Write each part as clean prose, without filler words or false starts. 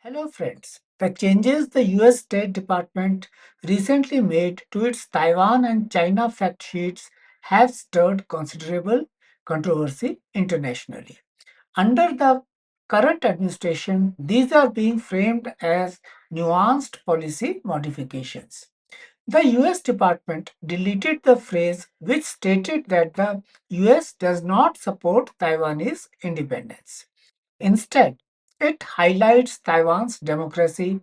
Hello, friends. The changes the US State Department recently made to its Taiwan and China fact sheets have stirred considerable controversy internationally. Under the current administration, these are being framed as nuanced policy modifications. The US Department deleted the phrase which stated that the US does not support Taiwanese independence. Instead, it highlights Taiwan's democracy,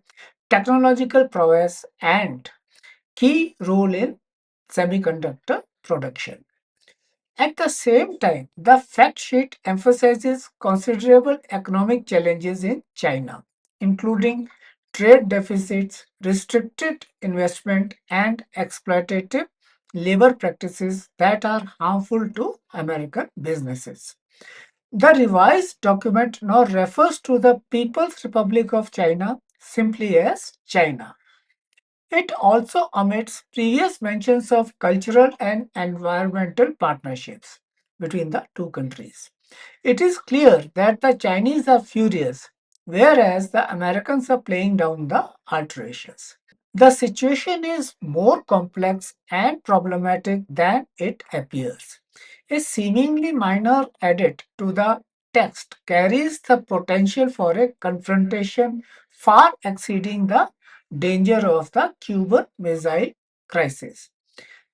technological prowess, and key role in semiconductor production. At the same time, the fact sheet emphasizes considerable economic challenges in China, including trade deficits, restricted investment, and exploitative labor practices that are harmful to American businesses. The revised document now refers to the People's Republic of China simply as China. It also omits previous mentions of cultural and environmental partnerships between the two countries. It is clear that the Chinese are furious, whereas the Americans are playing down the alterations. The situation is more complex and problematic than it appears. A seemingly minor edit to the text carries the potential for a confrontation far exceeding the danger of the Cuban Missile Crisis.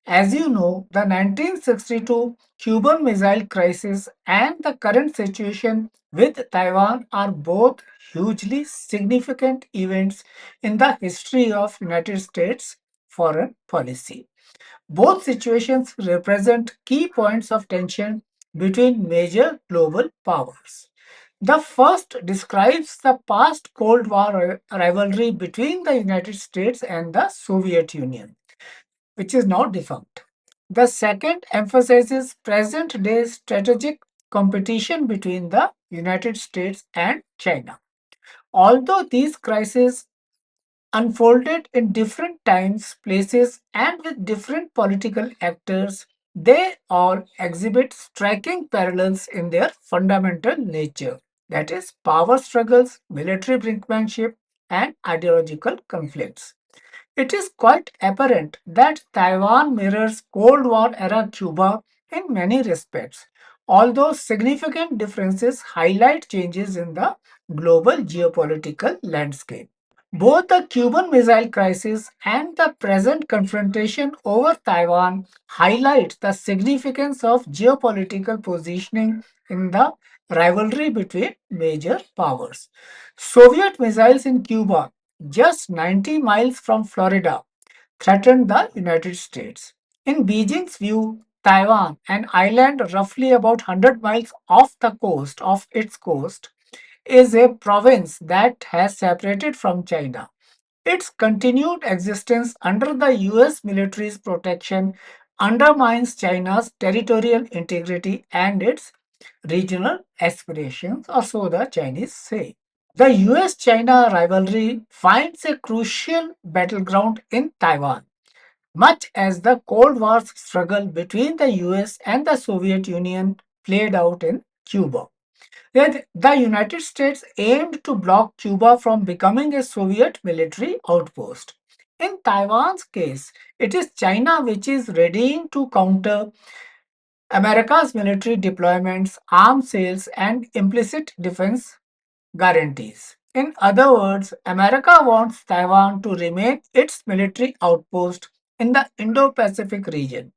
As you know, the 1962 Cuban Missile Crisis and the current situation with Taiwan are both hugely significant events in the history of United States foreign policy. Both situations represent key points of tension between major global powers. The first describes the past Cold War rivalry between the United States and the Soviet Union, which is now defunct. The second emphasizes present day strategic competition between the United States and China. Although these crises unfolded in different times, places, and with different political actors, they all exhibit striking parallels in their fundamental nature, that is, power struggles, military brinkmanship, and ideological conflicts. It is quite apparent that Taiwan mirrors Cold War era Cuba in many respects, although significant differences highlight changes in the global geopolitical landscape. Both the Cuban Missile Crisis and the present confrontation over Taiwan highlight the significance of geopolitical positioning in the rivalry between major powers. Soviet missiles in Cuba, just 90 miles from Florida, threatened the United States. In Beijing's view, Taiwan, an island roughly about 100 miles off the coast of its coast, is a province that has separated from China. Its continued existence under the US military's protection undermines China's territorial integrity and its regional aspirations, or so the Chinese say. The US China rivalry finds a crucial battleground in Taiwan, much as the Cold War struggle between the US and the Soviet Union played out in Cuba. Yet the United States aimed to block Cuba from becoming a Soviet military outpost. In Taiwan's case, it is China which is readying to counter America's military deployments, arms sales, and implicit defense guarantees. In other words, America wants Taiwan to remain its military outpost in the Indo Pacific region.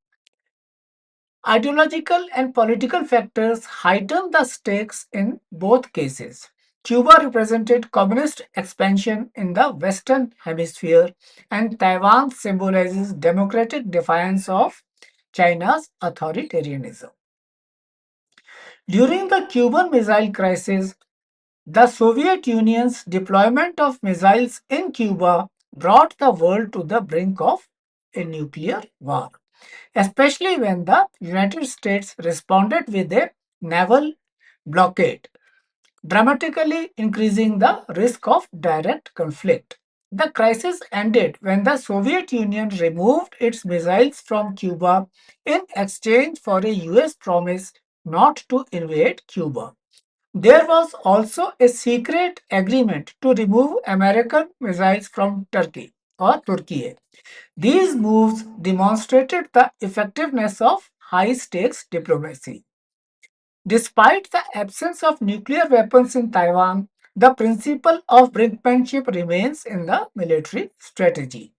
Ideological and political factors heighten the stakes in both cases. Cuba represented communist expansion in the Western Hemisphere, and Taiwan symbolizes democratic defiance of China's authoritarianism. During the Cuban Missile Crisis, the Soviet Union's deployment of missiles in Cuba brought the world to the brink of a nuclear war, especially when the United States responded with a naval blockade, dramatically increasing the risk of direct conflict. The crisis ended when the Soviet Union removed its missiles from Cuba in exchange for a US promise not to invade Cuba. There was also a secret agreement to remove American missiles from Turkey or Turkey. These moves demonstrated the effectiveness of high stakes diplomacy. Despite the absence of nuclear weapons in Taiwan, the principle of brinkmanship remains in the military strategy.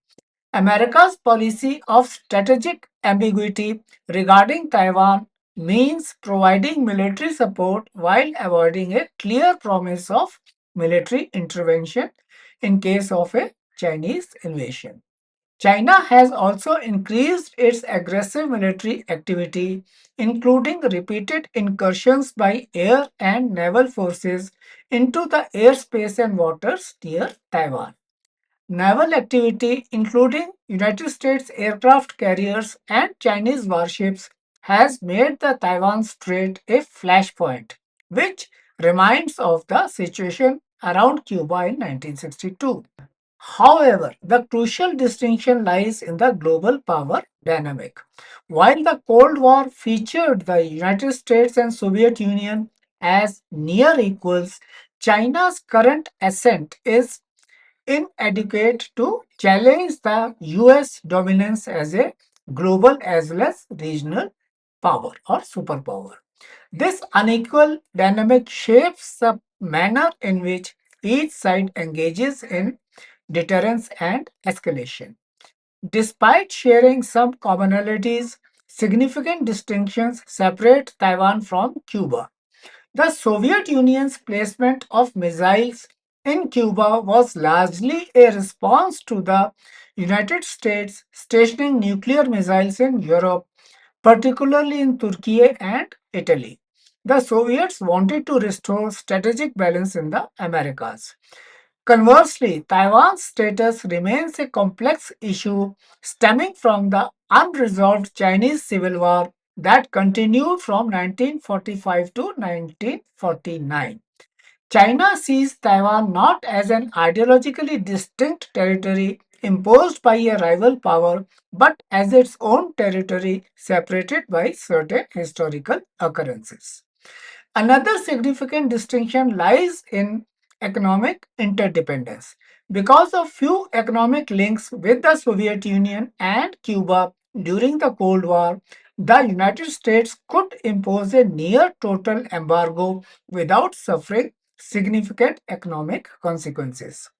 America's policy of strategic ambiguity regarding Taiwan means providing military support while avoiding a clear promise of military intervention in case of a Chinese invasion. China has also increased its aggressive military activity, including repeated incursions by air and naval forces into the airspace and waters near Taiwan. Naval activity, including United States aircraft carriers and Chinese warships, has made the Taiwan Strait a flashpoint, which reminds of the situation around Cuba in 1962. However, the crucial distinction lies in the global power dynamic. While the Cold War featured the United States and Soviet Union as near equals, China's current ascent is inadequate to challenge the US dominance as a global as well as regional power or superpower. This unequal dynamic shapes the manner in which each side engages in deterrence and escalation. Despite sharing some commonalities, significant distinctions separate Taiwan from Cuba. The Soviet Union's placement of missiles in Cuba was largely a response to the United States stationing nuclear missiles in Europe, particularly in Turkey and Italy. The Soviets wanted to restore strategic balance in the Americas. Conversely, Taiwan's status remains a complex issue stemming from the unresolved Chinese Civil War that continued from 1945 to 1949. China sees Taiwan not as an ideologically distinct territory imposed by a rival power, but as its own territory separated by certain historical occurrences. Another significant distinction lies in economic interdependence. Because of few economic links with the Soviet Union and Cuba during the Cold War, the United States could impose a near total embargo without suffering significant economic consequences.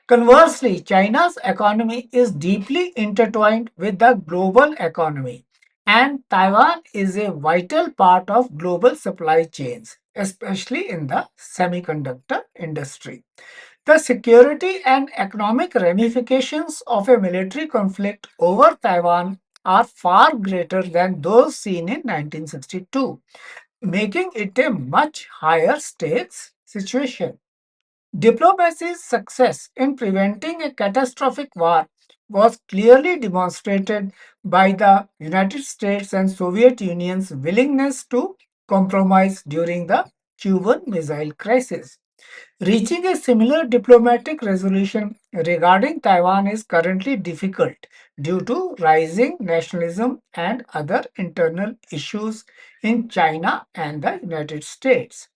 Conversely, China's economy is deeply intertwined with the global economy, and Taiwan is a vital part of global supply chains, especially in the semiconductor industry. The security and economic ramifications of a military conflict over Taiwan are far greater than those seen in 1962, making it a much higher stakes situation. Diplomacy's success in preventing a catastrophic war was clearly demonstrated by the United States and Soviet Union's willingness to compromise during the Cuban Missile Crisis. Reaching a similar diplomatic resolution regarding Taiwan is currently difficult due to rising nationalism and other internal issues in China and the United States.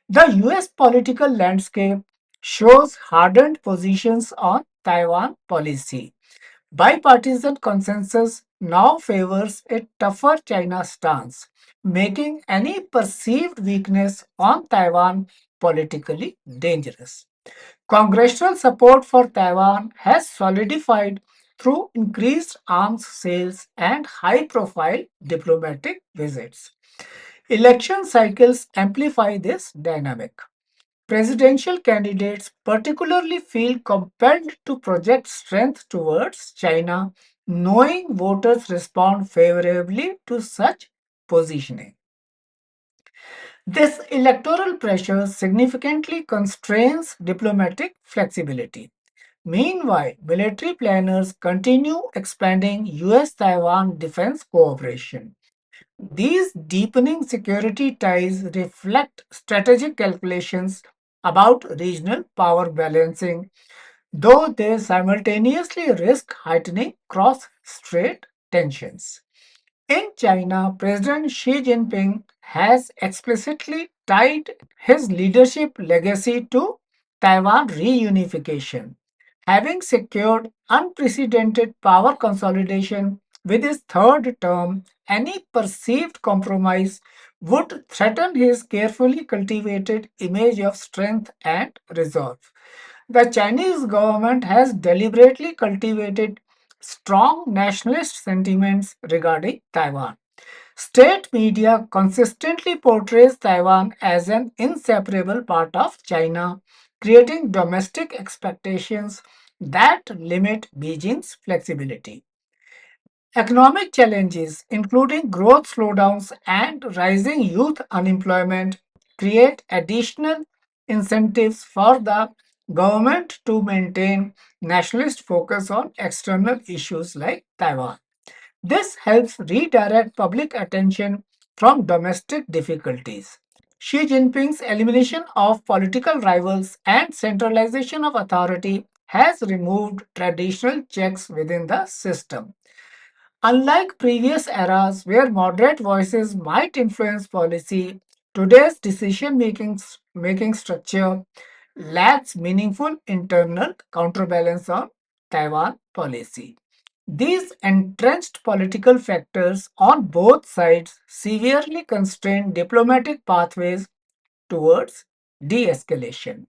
The US political landscape shows hardened positions on Taiwan policy. Bipartisan consensus now favors a tougher China stance, making any perceived weakness on Taiwan politically dangerous. Congressional support for Taiwan has solidified through increased arms sales and high profile diplomatic visits. Election cycles amplify this dynamic. Presidential candidates particularly feel compelled to project strength towards China, knowing voters respond favorably to such positioning. This electoral pressure significantly constrains diplomatic flexibility. Meanwhile, military planners continue expanding US Taiwan defense cooperation. These deepening security ties reflect strategic calculations about regional power balancing, though they simultaneously risk heightening cross strait tensions. In China, President Xi Jinping has explicitly tied his leadership legacy to Taiwan reunification, having secured unprecedented power consolidation with his third term. Any perceived compromise would threaten his carefully cultivated image of strength and resolve. The Chinese government has deliberately cultivated strong nationalist sentiments regarding Taiwan. State media consistently portrays Taiwan as an inseparable part of China, creating domestic expectations that limit Beijing's flexibility. Economic challenges, including growth slowdowns and rising youth unemployment, create additional incentives for the government to maintain nationalist focus on external issues like Taiwan. This helps redirect public attention from domestic difficulties. Xi Jinping's elimination of political rivals and centralization of authority has removed traditional checks within the system. Unlike previous eras where moderate voices might influence policy, today's decision making structure lacks meaningful internal counterbalance on Taiwan policy. These entrenched political factors on both sides severely constrain diplomatic pathways towards de escalation.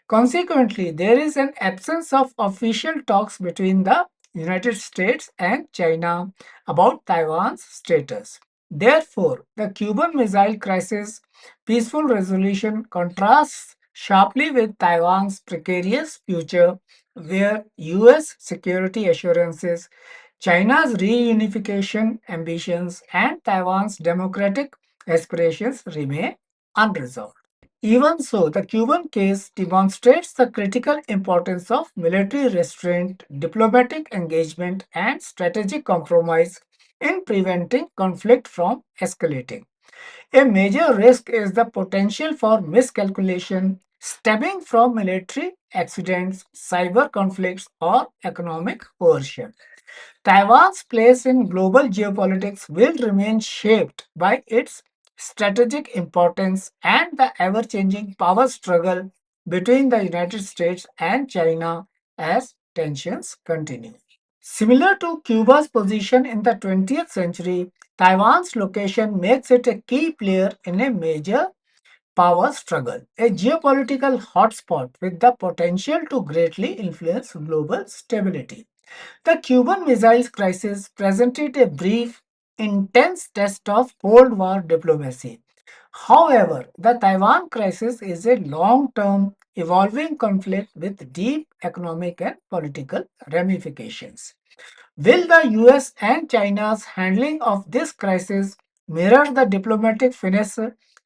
Consequently, there is an absence of official talks between the United States and China about Taiwan's status. Therefore, the Cuban Missile Crisis peaceful resolution contrasts sharply with Taiwan's precarious future, where US security assurances, China's reunification ambitions, and Taiwan's democratic aspirations remain unresolved. Even so, the Cuban case demonstrates the critical importance of military restraint, diplomatic engagement, and strategic compromise in preventing conflict from escalating. A major risk is the potential for miscalculation stemming from military accidents, cyber conflicts, or economic coercion. Taiwan's place in global geopolitics will remain shaped by its strategic importance and the ever changing power struggle between the United States and China as tensions continue. Similar to Cuba's position in the 20th century, Taiwan's location makes it a key player in a major power struggle, a geopolitical hotspot with the potential to greatly influence global stability. The Cuban Missile Crisis presented a brief, intense test of Cold War diplomacy. However, the Taiwan crisis is a long term, evolving conflict with deep economic and political ramifications. Will the US and China's handling of this crisis mirror the diplomatic finesse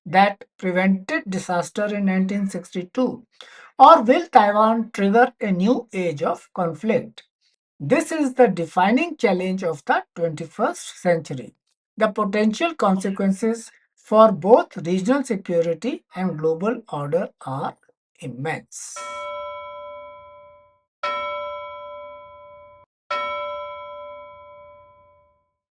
that prevented disaster in 1962? Or will Taiwan trigger a new age of conflict? This is the defining challenge of the 21st century. The potential consequences for both regional security and global order are immense.